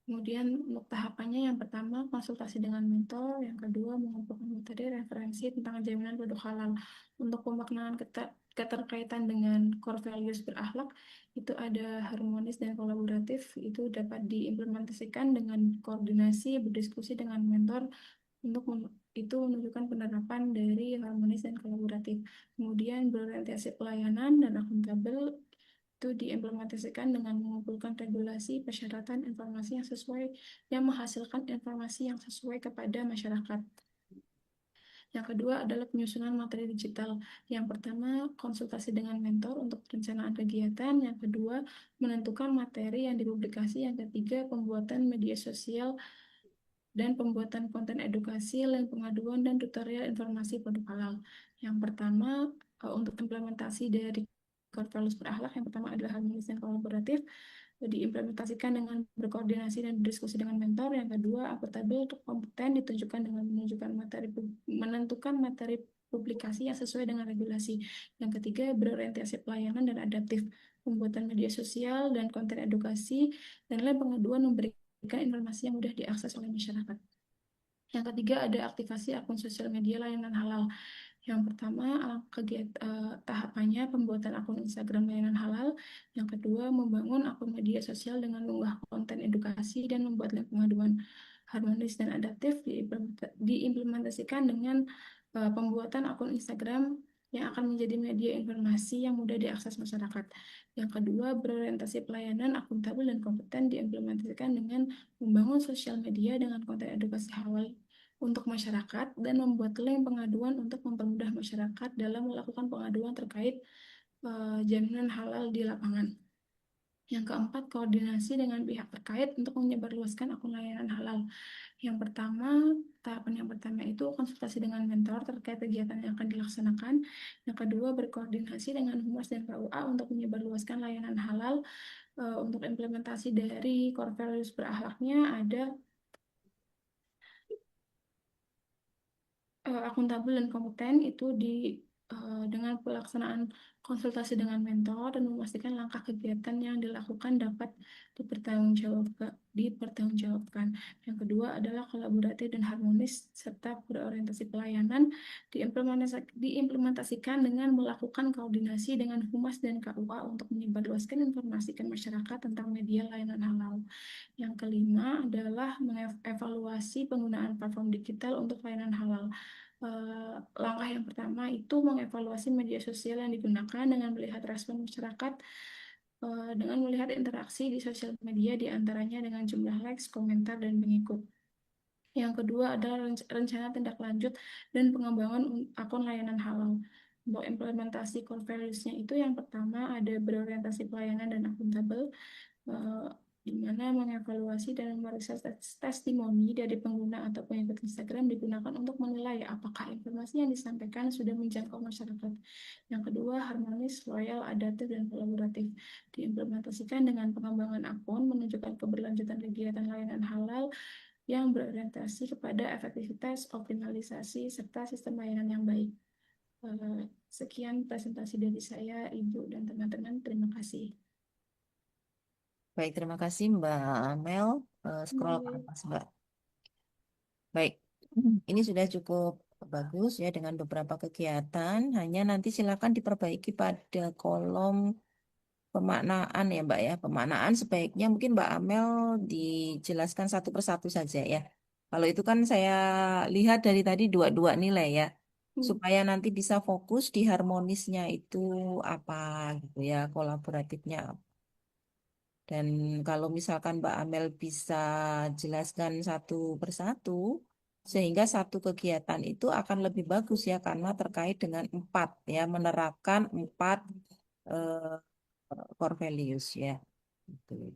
Speaker 9: Kemudian untuk tahapannya yang pertama konsultasi dengan mentor, yang kedua mengumpulkan materi referensi tentang jaminan produk halal. Untuk pemaknaan keterkaitan dengan core values berakhlak itu ada harmonis dan kolaboratif, itu dapat diimplementasikan dengan koordinasi berdiskusi dengan mentor untuk itu menunjukkan penerapan dari harmonis dan kolaboratif. Kemudian berorientasi pelayanan dan akuntabel itu diimplementasikan dengan mengumpulkan regulasi, persyaratan, informasi yang sesuai, yang menghasilkan informasi yang sesuai kepada masyarakat. Yang kedua adalah penyusunan materi digital. Yang pertama, konsultasi dengan mentor untuk perencanaan kegiatan. Yang kedua, menentukan materi yang dipublikasi. Yang ketiga, pembuatan media sosial dan pembuatan konten edukasi, link pengaduan, dan tutorial informasi produk halal. Yang pertama, untuk implementasi dari core values berakhlak, yang pertama adalah harmonis dan kolaboratif, diimplementasikan dengan berkoordinasi dan berdiskusi dengan mentor. Yang kedua, akuntabel untuk kompeten ditunjukkan dengan menentukan materi publikasi yang sesuai dengan regulasi. Yang ketiga, berorientasi pelayanan dan adaptif, pembuatan media sosial dan konten edukasi, dan lain pengaduan memberikan informasi yang mudah diakses oleh masyarakat. Yang ketiga, ada aktivasi akun sosial media layanan halal. Yang pertama, tahapannya pembuatan akun Instagram layanan halal. Yang kedua, membangun akun media sosial dengan mengunggah konten edukasi dan membuat link pengaduan. Harmonis dan adaptif diimplementasikan dengan pembuatan akun Instagram yang akan menjadi media informasi yang mudah diakses masyarakat. Yang kedua, berorientasi pelayanan, akuntabel, dan kompeten diimplementasikan dengan membangun sosial media dengan konten edukasi halal untuk masyarakat dan membuat link pengaduan untuk mempermudah masyarakat dalam melakukan pengaduan terkait jaminan halal di lapangan. Yang keempat, koordinasi dengan pihak terkait untuk menyebarluaskan akun layanan halal. Tahapan yang pertama itu konsultasi dengan mentor terkait kegiatan yang akan dilaksanakan. Yang kedua, berkoordinasi dengan Humas dan KUA untuk menyebarluaskan layanan halal. Untuk implementasi dari core values berakhlaknya ada akuntabel dan kompeten itu dengan pelaksanaan konsultasi dengan mentor dan memastikan langkah kegiatan yang dilakukan dapat dipertanggungjawabkan. Yang kedua adalah kolaboratif dan harmonis serta berorientasi pelayanan diimplementasikan dengan melakukan koordinasi dengan Humas dan KUA untuk menyebarluaskan informasi ke masyarakat tentang media layanan halal. Yang kelima adalah mengevaluasi penggunaan platform digital untuk layanan halal. Langkah yang pertama itu mengevaluasi media sosial yang digunakan dengan melihat respon masyarakat, dengan melihat interaksi di sosial media diantaranya dengan jumlah likes, komentar, dan pengikut. Yang kedua adalah rencana tindak lanjut dan pengembangan akun layanan halal. Untuk implementasi core values-nya itu yang pertama ada berorientasi pelayanan dan akuntabel, di mana mengevaluasi dan memeriksa testimoni dari pengguna atau pengikut Instagram digunakan untuk menilai apakah informasi yang disampaikan sudah menjangkau masyarakat. Yang kedua, harmonis, loyal, adaptif, dan kolaboratif. Diimplementasikan dengan pengembangan akun, menunjukkan keberlanjutan kegiatan layanan halal yang berorientasi kepada efektivitas, optimalisasi, serta sistem layanan yang baik. Sekian presentasi dari saya, Ibu dan teman-teman. Terima kasih.
Speaker 2: Baik, terima kasih Mbak Amel. Scroll ke atas, Mbak. Baik, ini sudah cukup bagus ya dengan beberapa kegiatan. Hanya nanti silakan diperbaiki pada kolom pemaknaan ya Mbak ya. Pemaknaan sebaiknya mungkin Mbak Amel dijelaskan satu persatu saja ya. Kalau itu kan saya lihat dari tadi dua-dua nilai ya. Supaya nanti bisa fokus di harmonisnya itu apa gitu ya, kolaboratifnya apa. Dan kalau misalkan Mbak Amel bisa jelaskan satu persatu, sehingga satu kegiatan itu akan lebih bagus ya, karena terkait dengan 4 ya, menerapkan 4 core values ya. Gitu.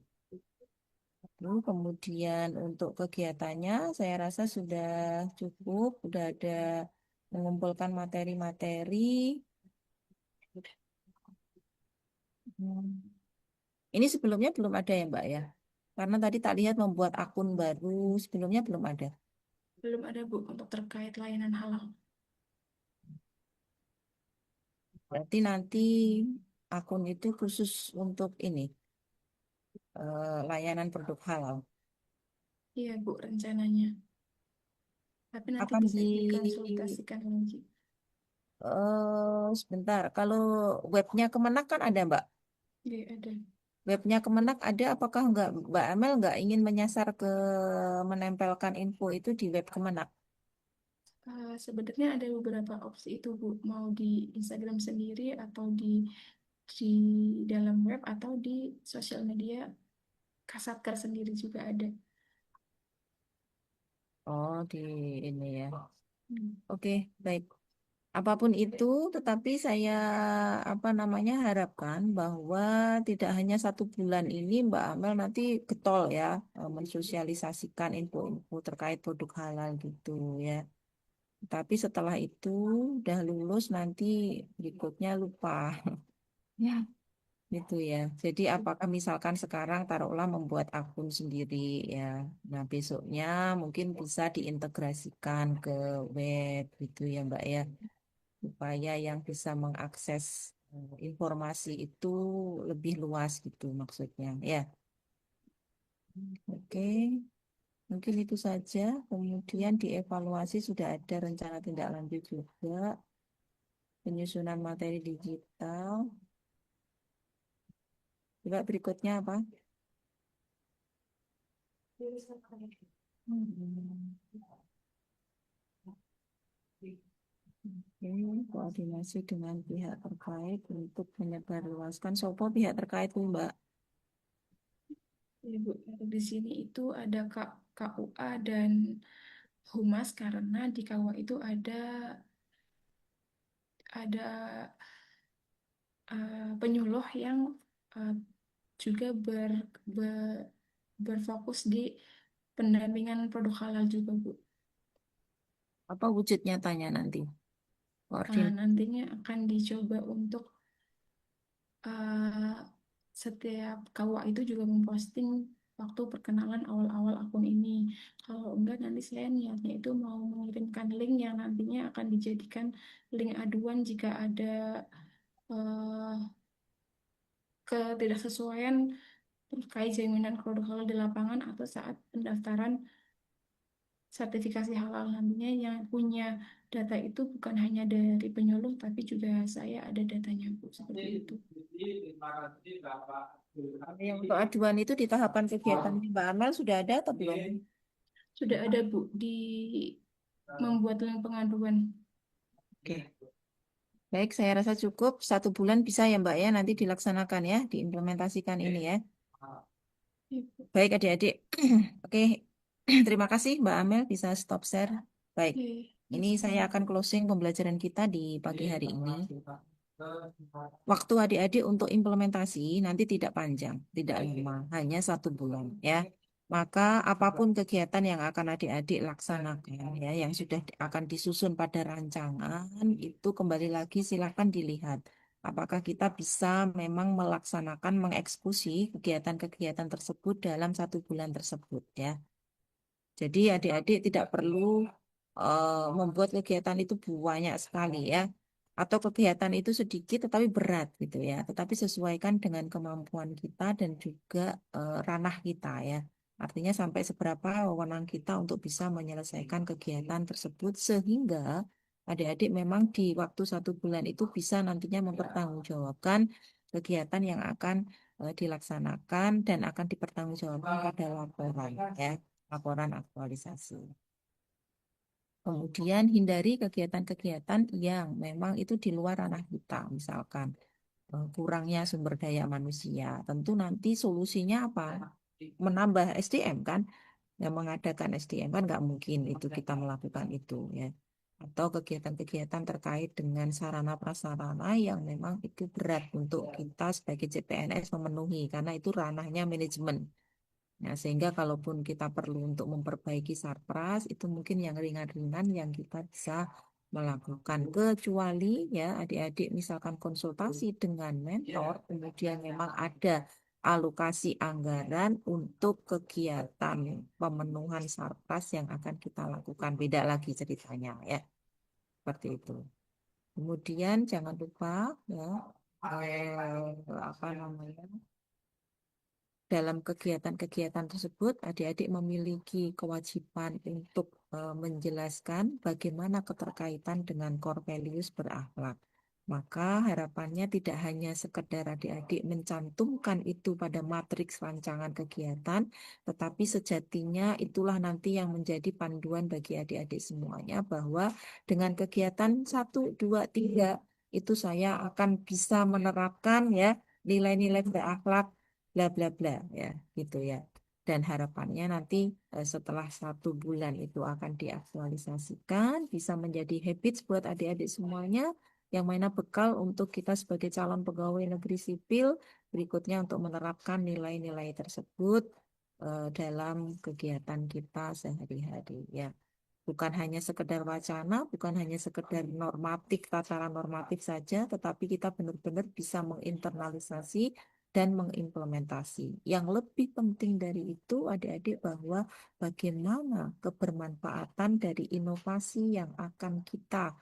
Speaker 2: Lalu kemudian untuk kegiatannya saya rasa sudah cukup, sudah ada mengumpulkan materi-materi. Ini sebelumnya belum ada ya Mbak ya? Karena tadi tak lihat membuat akun baru, sebelumnya belum ada.
Speaker 9: Belum ada, Bu, untuk terkait layanan halal.
Speaker 2: Berarti nanti akun itu khusus untuk ini, layanan produk halal.
Speaker 9: Iya, Bu, rencananya. Tapi nanti
Speaker 2: Akan
Speaker 9: bisa dikonsultasikan lagi.
Speaker 2: Sebentar, kalau webnya Kemenak kan ada Mbak?
Speaker 9: Iya, ada.
Speaker 2: Webnya Kemenak ada, apakah enggak Mbak Amel nggak ingin menyasar ke menempelkan info itu di web Kemenak?
Speaker 9: Sebenarnya ada beberapa opsi itu, Bu. Mau di Instagram sendiri atau di dalam web atau di sosial media Kasatker sendiri juga ada.
Speaker 2: Oh, di ini ya. Oke, baik. Apapun itu, tetapi saya harapkan bahwa tidak hanya 1 bulan ini Mbak Amel nanti getol ya mensosialisasikan info-info terkait produk halal gitu ya. Tapi setelah itu udah lulus nanti berikutnya lupa. Ya, gitu ya. Jadi apakah misalkan sekarang taruhlah membuat akun sendiri ya. Nah, besoknya mungkin bisa diintegrasikan ke web gitu ya Mbak ya. Supaya yang bisa mengakses informasi itu lebih luas gitu maksudnya ya. Oke, mungkin itu saja. Kemudian dievaluasi sudah ada rencana tindak lanjut juga, penyusunan materi digital. Coba berikutnya apa? Oke, koordinasi dengan pihak terkait untuk menyebarluaskan. Sopo pihak terkait Bu, Mbak?
Speaker 9: Ya, Bu, di sini itu ada KUA dan Humas karena di KUA itu ada penyuluh yang juga berfokus di pendampingan produk halal juga, Bu.
Speaker 2: Apa wujud nyatanya nanti? Koordinasi.
Speaker 9: Nantinya akan dicoba untuk setiap KUA itu juga memposting waktu perkenalan awal-awal akun ini. Kalau enggak nanti saya niatnya itu mau mengirimkan link yang nantinya akan dijadikan link aduan jika ada eh, ketidaksesuaian terkait jaminan produk halal di lapangan atau saat pendaftaran sertifikasi halal. Nantinya yang punya data itu bukan hanya dari penyuluh tapi juga saya ada datanya Bu, seperti itu.
Speaker 2: Yang untuk aduan itu di tahapan kegiatan Mbak Amal sudah ada atau belum?
Speaker 9: Sudah ada Bu di membuat link pengaduan.
Speaker 2: Oke. Baik, saya rasa cukup 1 bulan bisa ya Mbak ya, nanti dilaksanakan ya, diimplementasikan ini ya. Baik adik-adik, oke, terima kasih Mbak Amel bisa stop share. Baik, ini saya akan closing pembelajaran kita di pagi hari ini. Waktu adik-adik untuk implementasi nanti tidak panjang, tidak lama, hanya 1 bulan ya. Maka apapun kegiatan yang akan adik-adik laksanakan ya, yang sudah akan disusun pada rancangan itu kembali lagi silakan dilihat. Apakah kita bisa memang melaksanakan, mengeksekusi kegiatan-kegiatan tersebut dalam 1 bulan tersebut ya. Jadi adik-adik tidak perlu membuat kegiatan itu banyak sekali ya. Atau kegiatan itu sedikit tetapi berat gitu ya. Tetapi sesuaikan dengan kemampuan kita dan juga ranah kita ya. Artinya sampai seberapa wewenang kita untuk bisa menyelesaikan kegiatan tersebut sehingga adik-adik memang di waktu 1 bulan itu bisa nantinya mempertanggungjawabkan kegiatan yang akan dilaksanakan dan akan dipertanggungjawabkan pada laporan ya, laporan aktualisasi. Kemudian hindari kegiatan-kegiatan yang memang itu di luar ranah kita, misalkan kurangnya sumber daya manusia. Tentu nanti solusinya apa? Menambah SDM kan? Yang mengadakan SDM kan nggak mungkin itu kita melakukan itu ya. Atau kegiatan-kegiatan terkait dengan sarana prasarana yang memang itu berat untuk kita sebagai CPNS memenuhi karena itu ranahnya manajemen. Nah, sehingga kalaupun kita perlu untuk memperbaiki sarpras, itu mungkin yang ringan-ringan yang kita bisa melakukan. Kecuali ya adik-adik misalkan konsultasi dengan mentor, kemudian memang ada alokasi anggaran untuk kegiatan pemenuhan sarpras yang akan kita lakukan. Beda lagi ceritanya ya. Seperti itu. Kemudian jangan lupa ya apa namanya? Dalam kegiatan-kegiatan tersebut, adik-adik memiliki kewajiban untuk menjelaskan bagaimana keterkaitan dengan core values berakhlak. Maka harapannya tidak hanya sekedar adik-adik mencantumkan itu pada matriks rancangan kegiatan, tetapi sejatinya itulah nanti yang menjadi panduan bagi adik-adik semuanya bahwa dengan kegiatan 1, 2, 3 itu saya akan bisa menerapkan ya nilai-nilai berakhlak bla bla bla ya gitu ya. Dan harapannya nanti setelah 1 bulan itu akan diaktualisasikan, bisa menjadi habits buat adik-adik semuanya, yang mana bekal untuk kita sebagai calon pegawai negeri sipil berikutnya untuk menerapkan nilai-nilai tersebut dalam kegiatan kita sehari-hari ya. Bukan hanya sekedar wacana, bukan hanya sekedar normatif, tataran normatif saja, tetapi kita benar-benar bisa menginternalisasi dan mengimplementasi. Yang lebih penting dari itu, adik-adik, bahwa bagaimana kebermanfaatan dari inovasi yang akan kita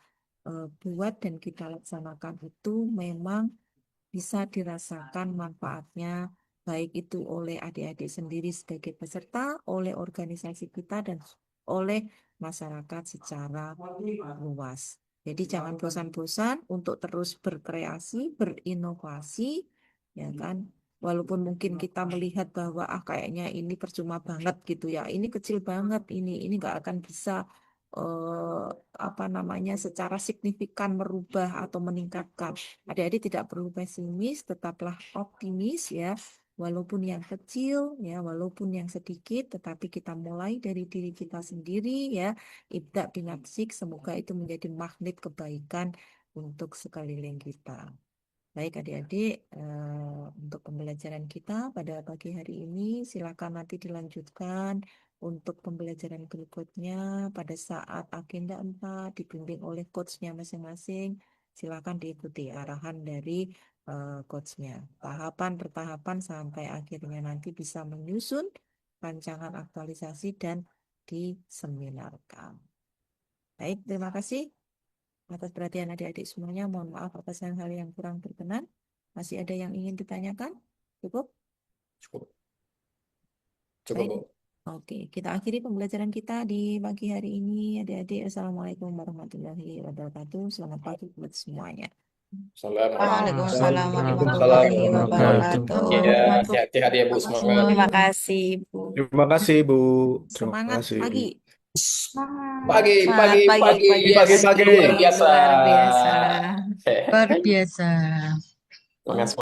Speaker 2: buat dan kita laksanakan itu memang bisa dirasakan manfaatnya baik itu oleh adik-adik sendiri sebagai peserta, oleh organisasi kita dan oleh masyarakat secara luas. Jadi jangan bosan-bosan untuk terus berkreasi, berinovasi, ya kan? Walaupun mungkin kita melihat bahwa kayaknya ini percuma banget gitu ya, ini kecil banget, ini nggak akan bisa eh, apa namanya secara signifikan merubah atau meningkatkan. Adik-adik tidak perlu pesimis, tetaplah optimis ya. Walaupun yang kecil ya, walaupun yang sedikit, tetapi kita mulai dari diri kita sendiri ya. Ibda binafsik, semoga itu menjadi magnet kebaikan untuk sekeliling kita. Baik adik-adik, untuk pembelajaran kita pada pagi hari ini silakan nanti dilanjutkan untuk pembelajaran berikutnya pada saat agenda 4 dibimbing oleh coachnya masing-masing. Silakan diikuti arahan dari coachnya. Tahapan per tahapan sampai akhirnya nanti bisa menyusun rancangan aktualisasi dan diseminarkan. Baik, terima kasih atas perhatian adik-adik semuanya. Mohon maaf atas hal-hal yang kurang berkenan. Masih ada yang ingin ditanyakan? Cukup?
Speaker 5: Cukup.
Speaker 2: Baik.
Speaker 5: Bu.
Speaker 2: Oke, kita akhiri pembelajaran kita di pagi hari ini. Adik-adik, Assalamualaikum warahmatullahi wabarakatuh. Selamat pagi buat semuanya.
Speaker 11: Waalaikumsalam
Speaker 12: Waalaikumsalam
Speaker 11: warahmatullahi
Speaker 12: warahmatullahi
Speaker 11: wabarakatuh.
Speaker 5: Ya, sehat-sehat ya Bu, semangat.
Speaker 11: Terima kasih, Bu.
Speaker 12: Terima kasih Bu. Terima
Speaker 2: Semangat
Speaker 12: kasih.
Speaker 2: pagi.
Speaker 5: Pagi,
Speaker 11: Semangat
Speaker 5: pagi,
Speaker 11: pagi,
Speaker 5: pagi,
Speaker 11: pagi,
Speaker 5: yes,
Speaker 12: Pagi-pagi.
Speaker 5: luar biasa.
Speaker 11: luar biasa.
Speaker 3: Luar biasa.
Speaker 5: Semangat.